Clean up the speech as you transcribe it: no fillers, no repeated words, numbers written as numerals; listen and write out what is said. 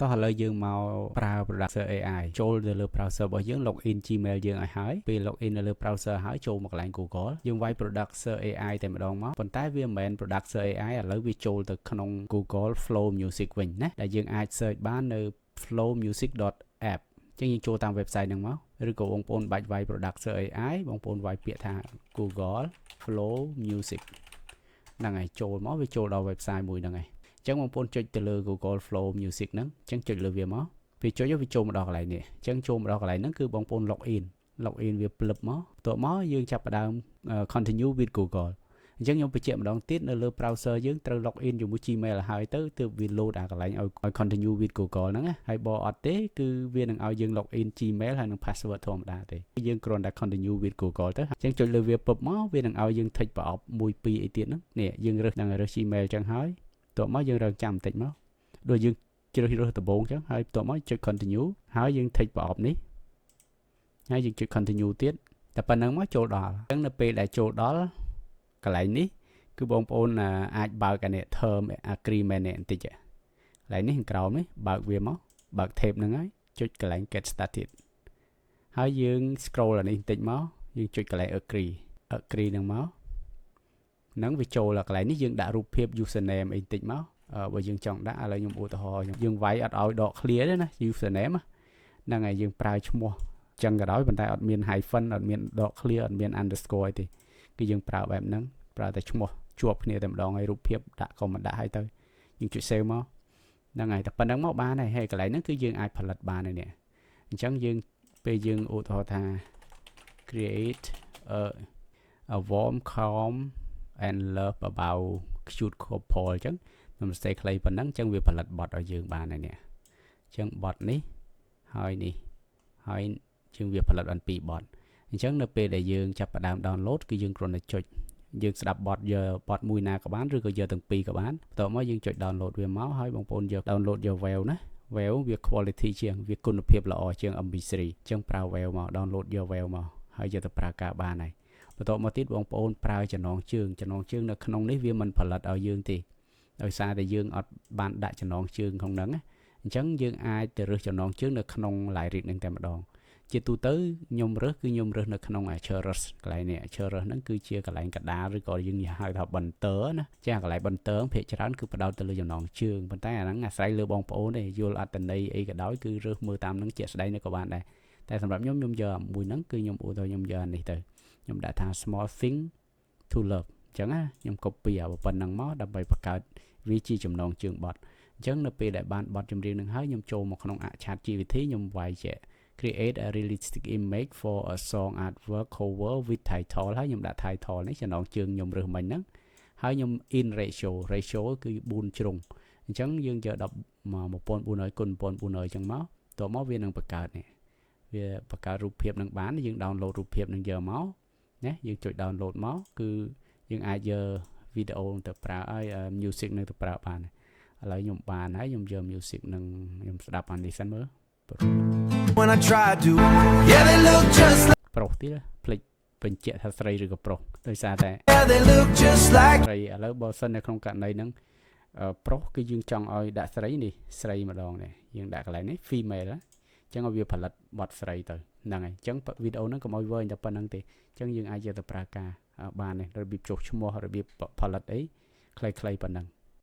តោះឥឡូវយើងមកប្រើ Producer AI ចូលទៅលើ browser របស់យើង login Gmail យើងឲ្យហើយពេល login នៅលើ browser ហើយចូលមកកន្លែង Google យើងវាយ Producer AI តែម្ដងមកប៉ុន្តែវាមិនមែន Producer AI ឥឡូវវាចូលទៅក្នុង Google Flow Music វិញណាដែលយើងអាច search បាននៅ flowmusic.app ចឹងយើងចូលតាម website ហ្នឹងមកឬក៏បងប្អូនបាច់វាយ Producer AI បងប្អូនវាយពាក្យថា Google Flow Music ហ្នឹងហើយចូលមកវាចូលដល់ website មួយហ្នឹងហើយចឹងបងប្អូនចុចទៅលើ Google Flow Music ហ្នឹងចឹងចុចលើវាមកពេលចុចវាចូលមកដល់កន្លែងនេះចឹងចូលមកដល់កន្លែងហ្នឹងគឺបងប្អូន login វាភ្លឹបមកបន្ទាប់មកយើងចាប់ផ្ដើម continue with Google អញ្ចឹងខ្ញុំបញ្ជាក់ម្ដងទៀតនៅលើ browser យើងត្រូវ login ជាមួយ Gmail ហើយទៅទើបវា load អាកន្លែងឲ្យ continue with Google ហ្នឹងណាហើយបើអត់ទេគឺវានឹងឲ្យយើង login Gmail ហើយនឹង password ធម្មតាទេយើងគ្រាន់តែ continue with Google ទៅអញ្ចឹងចុចលើវាពឹបមកវានឹងឲ្យយើង tick ប្រអប់1 2អីទៀតហ្នឹងនេះយើងរើសGmail អញ្ចឹងហើយបន្ទាប់មកយើងរើសចាំបន្តិចមកដូចយើងជ្រើសដំបូងអញ្ចឹងហើយបន្ទាប់មកចុច continue ហើយយើង tick ប្រអប់នេះហើយយើងចុច continue ទៀតតែប៉ុណ្្នឹងមកចូលដល់អញ្ចឹងនៅពេលដែលចូលដល់កន្លែងនេះគឺបងប្អូនអាចបើកអានេះ term agreement នេះបន្តិចកន្លែងនេះខាងក្រោមនេះបើកវាមកបើក tab ហ្នឹងហើយចុចកន្លែង get started ហើយយើង scroll អានេះបន្តិចមកយើងចុចកន្លែង agree ហ្នឹងមកហ្នឹងវាចូលដល់កន្លែងនេះយើងដាក់រូបភាព username អីបន្តិចមកបើយើងចង់ដាក់ឥឡូវខ្ញុំឧទាហរណ៍យើងវាយអត់ឲ្យដក clear ទេណា username ហ្នឹងហើយយើងប្រើឈ្មោះចឹងក៏ដោយប៉ុន្តែអត់មាន hyphen អត់មានដក clear អត់មាន underscore អីទេគឺយើងប្រើបែបហ្នឹងប្រើតែឈ្មោះជាប់គ្នាតែម្ដងហើយរូបភាពដាក់ក៏មិនដាក់ឲ្យទៅយើងចុច save មកហ្នឹងហើយតែប៉ុណ្្នឹងមកបានហើយកន្លែងហ្នឹងគឺយើងអាចផលិតបានហើយនេះអញ្ចឹងយើងពេលយើងឧទាហរណ៍ថា create a warm calm and love about cute couple អញ្ចឹងខ្ញុំសេខ្លីប៉ុណ្ណឹងអញ្ចឹងវាផលិតបទឲ្យយើងបានហើយនេះអញ្ចឹងបទនេះហើយនេះហើយយើងវាផលិតបាន2បទអញ្ចឹងនៅពេលដែលយើងចាប់ផ្ដើម download គឺយើងគ្រាន់តែចុចយើងស្ដាប់បទយកបទមួយណាក៏បានឬក៏យកទាំងពីរក៏បានបន្ទាប់មកយើងចុច download វាមកហើយបងប្អូនយក download យក WAV ណា WAV វា quality ជាងវាគុណភាពល្អជាង MP3 អញ្ចឹងប្រើ WAV មក download យក WAV មកហើយយកទៅប្រើការបានហើយបន្ទាប់មកទៀតបងប្អូនប្រើចំណងជើងនៅក្នុងនេះវាមិនផលិតឲ្យយើងទេដោយសារតែយើងអត់បានដាក់ចំណងជើងក្នុងហ្នឹងអញ្ចឹងយើងអាចទៅរើសចំណងជើងនៅក្នុង lyric ហ្នឹងតែម្ដងជាទូទៅខ្ញុំរើសនៅក្នុង chorus កន្លែងនេះ chorus ហ្នឹងគឺជាកន្លែងកដាលឬក៏យើងហៅថា banter ណាចាកន្លែង banter ភាគច្រើនគឺផ្ដោតទៅលើចំណងជើងប៉ុន្តែអាហ្នឹងអាស្រ័យលើបងប្អូនទេយល់អត្ថន័យអីក៏ដោយគឺរើសមើលតាមហ្នឹងជាក់ស្ដែងក៏បានដែរតែសម្រាប់ខ្ញុំយកមួយហ្នឹងគឺខ្ញុំឧទាហរណ៍ខ្ញុំយកអានេះទៅខ្ញុំដាក់ថា small thing to love អញ្ចឹងណាខ្ញុំ copy អាប៉ុណ្ណឹងមកដើម្បីបង្កើតវាជាចំណងជើងបទអញ្ចឹងនៅពេលដែលបានបទចម្រៀងនឹងហើយខ្ញុំចូលមកក្នុង ChatGPT ខ្ញុំវាយជា create a realistic image for a song artwork cover with title ហើយខ្ញុំដាក់ title នេះចំណងជើងខ្ញុំរើសមិញហ្នឹងហើយខ្ញុំ in ratio គឺ4ជ្រុងអញ្ចឹងយើងយក1400 គុណ1400អញ្ចឹងមកតមកវានឹងបង្កើតនេះវាបង្កើតរូបភាពនឹងបានយើង download រូបភាពនឹងយកមកណាយើងចុច download មកគឺយើងអាចយកវីដេអូទៅប្រើឲ្យ music នឹងទៅប្រើបានឥឡូវខ្ញុំបានហើយខ្ញុំយក music នឹងខ្ញុំស្ដាប់អានេះសិនមើលWhen I try to yeah they look just like ប្រុសទៀតភ្លេចបញ្ជាក់ថាស្រីឬក៏ប្រុសដោយសារតែ yeah they look just like ស្រីឥឡូវបើសិននៅក្នុងករណីហ្នឹងប្រុសគឺយើងចង់ឲ្យដាក់ស្រីនេះស្រីម្ដងនេះយើងដាក់កន្លែងនេះ female អញ្ចឹងឲ្យវាផលិតបទស្រីទៅហ្នឹងហើយអញ្ចឹងវីដេអូហ្នឹងកុំឲ្យវែងតែប៉ុណ្្នឹងទេអញ្ចឹងយើងអាចយកទៅប្រើការបាននេះរបៀបចុះឈ្មោះរបៀបផលិតអីខ្លីៗប៉ុណ្ណឹង